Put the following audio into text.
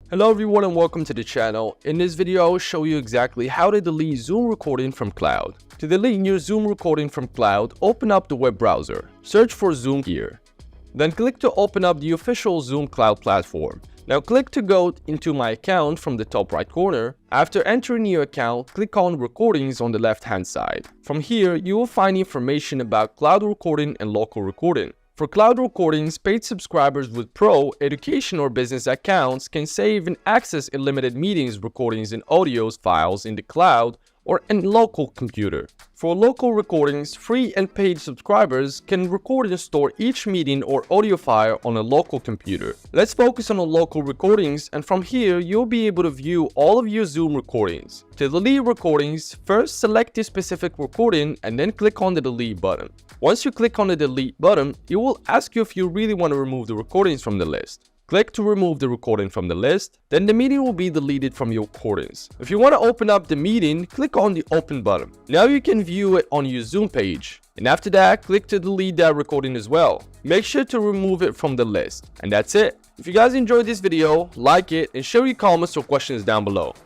Hello everyone and welcome to the channel. In this video, I will show you exactly how to delete Zoom recording from cloud. To delete your Zoom recording from cloud, open up the web browser. Search for Zoom here. Then click to open up the official Zoom cloud platform. Now click to go into My Account from the top right corner. After entering your account, click on Recordings on the left hand side. From here, you will find information about cloud recording and local recording. For cloud recordings, paid subscribers with Pro, education or business accounts can save and access unlimited meetings, recordings and audios files in the cloud or in local computer. For local recordings, free and paid subscribers can record and store each meeting or audio file on a local computer. Let's focus on the local recordings, and from here you'll be able to view all of your Zoom recordings. To delete recordings, first select the specific recording and then click on the delete button. Once you click on the delete button, it will ask you if you really want to remove the recordings from the list. Click to remove the recording from the list, then the meeting will be deleted from your recordings. If you want to open up the meeting, click on the open button. Now you can view it on your Zoom page. And after that, click to delete that recording as well. Make sure to remove it from the list. And that's it. If you guys enjoyed this video, like it and share your comments or questions down below.